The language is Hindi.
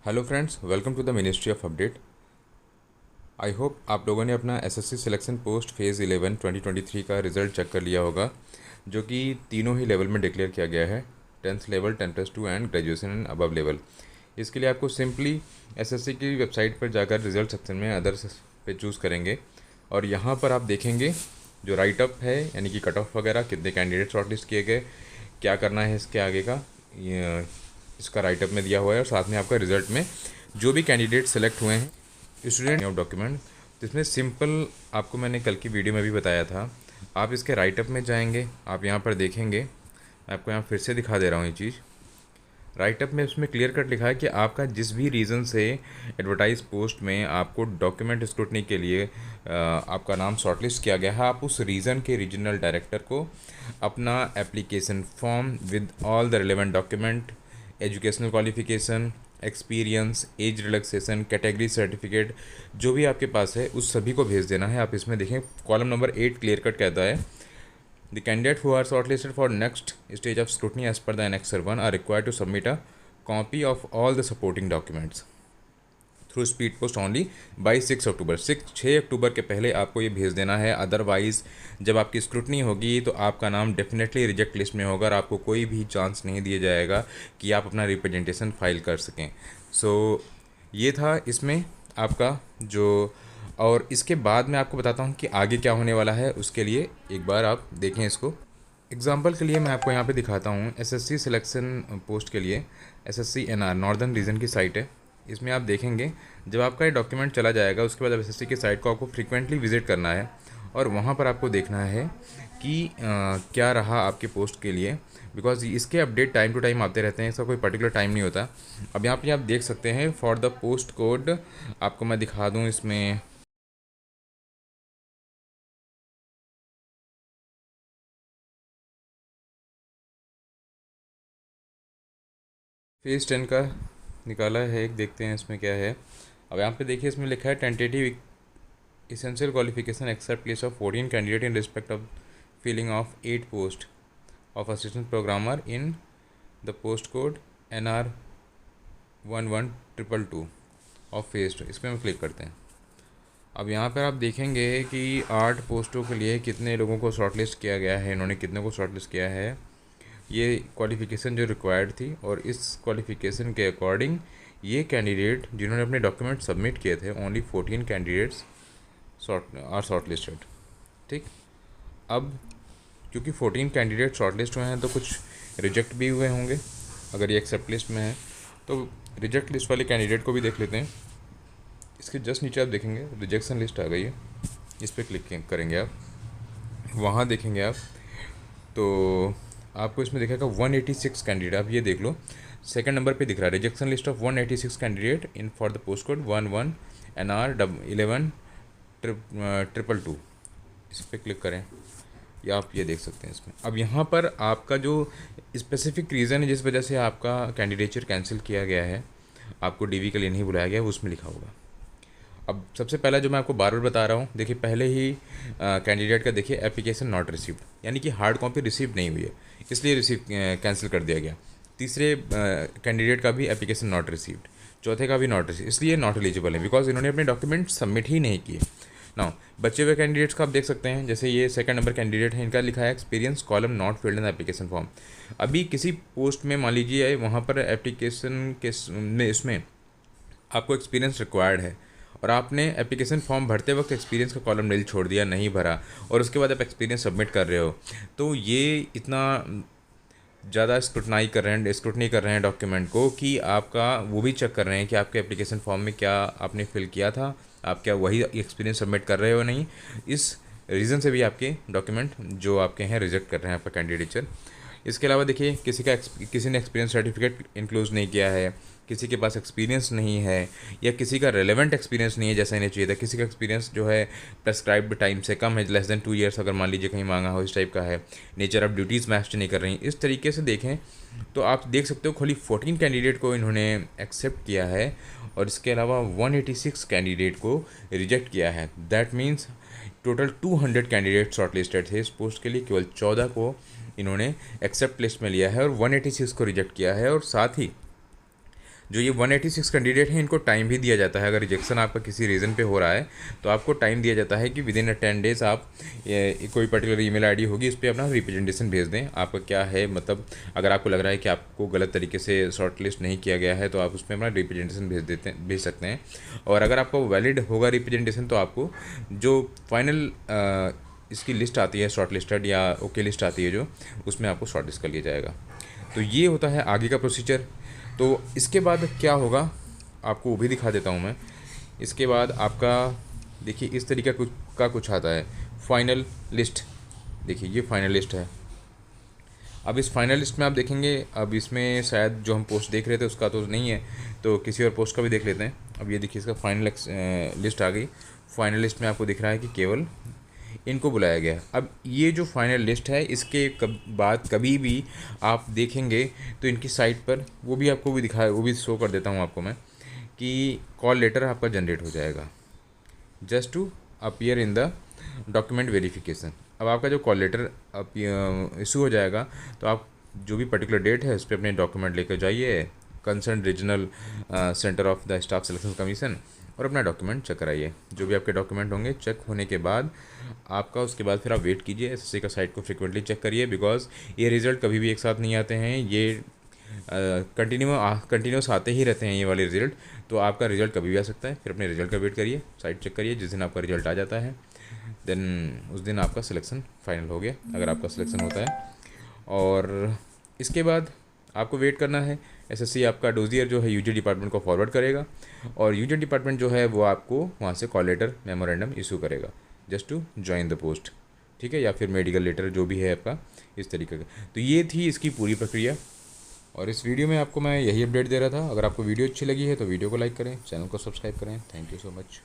Hello friends, welcome to the ministry of update. I hope आप लोगों ने अपना एसएससी सिलेक्शन पोस्ट फेज़ 11 2023 का रिज़ल्ट चेक कर लिया होगा, जो कि तीनों ही लेवल में डिक्लेयर किया गया है, 10th level, 10+2 and graduation and above level. इसके लिए आपको सिंपली एसएससी की वेबसाइट पर जाकर रिज़ल्ट सेक्शन में अदर्स पे चूज़ करेंगे और यहाँ पर आप देखेंगे जो राइटअप है, यानी कि कट ऑफ वगैरह, कितने कैंडिडेट शॉर्टलिस्ट किए गए, क्या करना है इसके आगे का, इसका राइटअप में दिया हुआ है। और साथ में आपका रिज़ल्ट में जो भी कैंडिडेट सेलेक्ट हुए हैं स्टूडेंट ऑफ डॉक्यूमेंट, जिसमें सिंपल आपको मैंने कल की वीडियो में भी बताया था। आप इसके राइटअप में जाएंगे, आप यहाँ पर देखेंगे, मैं आपको यहाँ फिर से दिखा दे रहा हूँ ये चीज़। राइटअप में उसमें क्लियर कट लिखा है कि आपका जिस भी रीज़न से एडवर्टाइज पोस्ट में आपको डॉक्यूमेंट स्क्रूटनी के लिए आपका नाम शॉर्टलिस्ट किया गया है, आप उस रीजन के रीजनल डायरेक्टर को अपना application form with all the relevant document, educational qualification, experience, age relaxation, category certificate, जो भी आपके पास है उस सभी को भेज देना है। आप इसमें देखें कॉलम नंबर 8 क्लियर कट कहता है, the candidate who are shortlisted for next stage of scrutiny as per the Annexure 1 are required to submit a copy of all the supporting documents through speed post only by 6 अक्टूबर। 6 अक्टूबर के पहले आपको ये भेज देना है, अदरवाइज़ जब आपकी स्क्रूटनी होगी तो आपका नाम डेफिनेटली रिजेक्ट लिस्ट में होगा और आपको कोई भी चांस नहीं दिया जाएगा कि आप अपना रिप्रेजेंटेशन फाइल कर सकें। ये था इसमें आपका जो, और इसके बाद मैं आपको बताता हूँ कि आगे क्या होने वाला है। उसके लिए एक बार आप देखें इसको। एग्जाम्पल के लिए मैं आपको यहाँ पे दिखाता हूँ एसएससी सिलेक्शन पोस्ट के लिए एसएससी एनआर नॉर्दर्न रीजन की साइट है। इसमें आप देखेंगे जब आपका ये डॉक्यूमेंट चला जाएगा उसके बाद एसएससी की साइट को आपको फ्रीक्वेंटली विजिट करना है और वहाँ पर आपको देखना है कि क्या रहा आपके पोस्ट के लिए, बिकॉज इसके अपडेट टाइम टू टाइम आते रहते हैं, इसका कोई पर्टिकुलर टाइम नहीं होता। अब यहाँ पे आप देख सकते हैं फॉर द पोस्ट कोड, आपको मैं दिखा दूँ इसमें फेज़ 10 का निकाला है, एक देखते हैं इसमें क्या है। अब यहाँ पे देखिए इसमें लिखा है tentative essential qualification accept list of 14 candidate in respect of filling of 8 post of assistant programmer in the post code NR 11222 of phase 2। इसमें हम क्लिक करते हैं। अब यहाँ पर आप देखेंगे कि 8 पोस्टों के लिए कितने लोगों को शॉर्टलिस्ट किया गया है, इन्होंने कितने को शॉर्टलिस्ट किया है, ये क्वालिफ़िकेशन जो रिक्वायर्ड थी, और इस क्वालिफ़िकेशन के अकॉर्डिंग ये कैंडिडेट जिन्होंने अपने डॉक्यूमेंट सबमिट किए थे, ओनली 14 कैंडिडेट्स शॉर्ट लिस्टेड। ठीक, अब क्योंकि 14 कैंडिडेट शॉर्ट लिस्ट हुए हैं तो कुछ रिजेक्ट भी हुए होंगे। अगर ये एक्सेप्ट लिस्ट में है तो रिजेक्ट लिस्ट वाले कैंडिडेट को भी देख लेते हैं। इसके जस्ट नीचे आप देखेंगे रिजेक्शन लिस्ट आ गई है, इस पर क्लिक करेंगे आप, वहाँ देखेंगे आप तो आपको इसमें दिखेगा 186 कैंडिडेट। आप ये देख लो, सेकंड नंबर पे दिख रहा है rejection list of 186 candidate in for the post code 11 NR 11/222। इस पर क्लिक करें या आप ये देख सकते हैं इसमें। अब यहाँ पर आपका जो स्पेसिफिक रीज़न है जिस वजह से आपका कैंडिडेचर कैंसिल किया गया है, आपको डीवी के लिए नहीं बुलाया गया, उसमें लिखा होगा। अब सबसे पहला जो मैं आपको बार बार बता रहा हूँ, देखिए पहले ही कैंडिडेट का देखिए एप्लीकेशन नॉट रिसीव्ड, यानी कि हार्ड कॉपी रिसीव नहीं हुई है, इसलिए कैंसिल कर दिया गया। तीसरे कैंडिडेट का भी एप्लीकेशन नॉट रिसीव्ड, चौथे का भी नॉट रिसीव, इसलिए नॉट एलिजिबल है बिकॉज इन्होंने अपने डॉक्यूमेंट सबमिट ही नहीं किए। नाउ बचे हुए कैंडिडेट्स का आप देख सकते हैं, जैसे ये सेकंड नंबर कैंडिडेट है, इनका लिखा है experience column not filled in application form. अभी किसी पोस्ट में मान लीजिए वहाँ पर एप्लीकेशन के में इसमें आपको एक्सपीरियंस रिक्वायर्ड है और आपने एप्लीकेशन फॉर्म भरते वक्त एक्सपीरियंस का कॉलम नहीं छोड़ दिया, नहीं भरा, और उसके बाद आप एक्सपीरियंस सबमिट कर रहे हो, तो ये इतना ज़्यादा स्क्रूटनी कर रहे हैं डॉक्यूमेंट को कि आपका वो भी चेक कर रहे हैं कि आपके एप्लीकेशन फॉर्म में क्या आपने फिल किया था, आप क्या वही एक्सपीरियंस सबमिट कर रहे हो नहीं। इस रीज़न से भी आपके डॉक्यूमेंट जो आपके हैं रिजेक्ट कर रहे हैं आपका कैंडिडेचर। इसके अलावा देखिए किसी ने एक्सपीरियंस सर्टिफिकेट इंक्लूड नहीं किया है, किसी के पास एक्सपीरियंस नहीं है, या किसी का रेलेवेंट एक्सपीरियंस नहीं है जैसा इन्हें चाहिए था, किसी का एक्सपीरियंस जो है प्रेस्क्राइब्ड टाइम से कम है, लेस देन 2 ईयर्स अगर मान लीजिए कहीं मांगा हो, इस टाइप का है, नेचर ऑफ ड्यूटीज़ मैच नहीं कर रही। इस तरीके से देखें तो आप देख सकते हो खाली 14 कैंडिडेट को इन्होंने एक्सेप्ट किया है और इसके अलावा 186 कैंडिडेट को रिजेक्ट किया है। That means total 200 candidate shortlisted थे इस पोस्ट के लिए, केवल 14 को इन्होंने एक्सेप्ट लिस्ट में लिया है और 186 को रिजेक्ट किया है। और साथ ही जो ये 186 कैंडिडेट हैं इनको टाइम भी दिया जाता है। अगर रिजेक्शन आपका किसी रीज़न पे हो रहा है तो आपको टाइम दिया जाता है कि विद इन 10 डेज़ आप कोई पर्टिकुलर ईमेल आईडी होगी, उस पर अपना रिप्रेजेंटेशन भेज दें। आपका क्या है मतलब, अगर आपको लग रहा है कि आपको गलत तरीके से शॉर्ट लिस्ट नहीं किया गया है तो आप उसमें अपना रिप्रेजेंटेशन भेज सकते हैं। और अगर आपको वैलिड होगा रिप्रेजेंटेशन तो आपको जो फाइनल इसकी लिस्ट आती है शॉर्ट लिस्टेड या ओके लिस्ट आती है जो, उसमें आपको शॉर्ट लिस्ट कर लिया जाएगा। तो ये होता है आगे का प्रोसीजर। तो इसके बाद क्या होगा आपको वो भी दिखा देता हूँ मैं। इसके बाद आपका देखिए इस तरीके का कुछ आता है फाइनल लिस्ट। देखिए ये फाइनल लिस्ट है। अब इस फाइनल लिस्ट में आप देखेंगे, अब इसमें शायद जो हम पोस्ट देख रहे थे उसका तो नहीं है, तो किसी और पोस्ट का भी देख लेते हैं। अब ये देखिए इसका फाइनल लिस्ट आ गई। फाइनल लिस्ट में आपको दिख रहा है कि केवल इनको बुलाया गया। अब ये जो फाइनल लिस्ट है इसके बाद कभी भी आप देखेंगे तो इनकी साइट पर वो भी आपको भी दिखाया, वो भी शो कर देता हूँ आपको मैं, कि कॉल लेटर आपका जनरेट हो जाएगा just to appear in the document verification. अब आपका जो कॉल लेटर इशू हो जाएगा तो आप जो भी पर्टिकुलर डेट है उस पर अपने डॉक्यूमेंट लेकर जाइए concern regional centre of the staff selection commission और अपना डॉक्यूमेंट चेक कराइए। जो भी आपके डॉक्यूमेंट होंगे चेक होने के बाद आपका उसके बाद फिर आप वेट कीजिए। एसएससी का साइट को फ्रिक्वेंटली चेक करिए, बिकॉज ये रिज़ल्ट कभी भी एक साथ नहीं आते हैं, ये कंटिन्यूस आते ही रहते हैं ये वाले रिज़ल्ट। तो आपका रिज़ल्ट कभी भी आ सकता है। फिर अपने रिज़ल्ट का वेट करिए, साइट चेक करिए। जिस दिन आपका रिज़ल्ट आ जाता है देन उस दिन आपका सिलेक्शन फाइनल हो गया, अगर आपका सिलेक्शन होता है। और इसके बाद आपको वेट करना है। एसएससी आपका डोजियर जो है यूजी डिपार्टमेंट को फॉरवर्ड करेगा और यूजी डिपार्टमेंट जो है वो आपको वहाँ से कॉल लेटर मेमोरेंडम इशू करेगा just to join the post, ठीक है, या फिर मेडिकल लेटर जो भी है आपका इस तरीके का। तो ये थी इसकी पूरी प्रक्रिया और इस वीडियो में आपको मैं यही अपडेट दे रहा था। अगर आपको वीडियो अच्छी लगी है तो वीडियो को लाइक करें, चैनल को सब्सक्राइब करें। Thank you so much.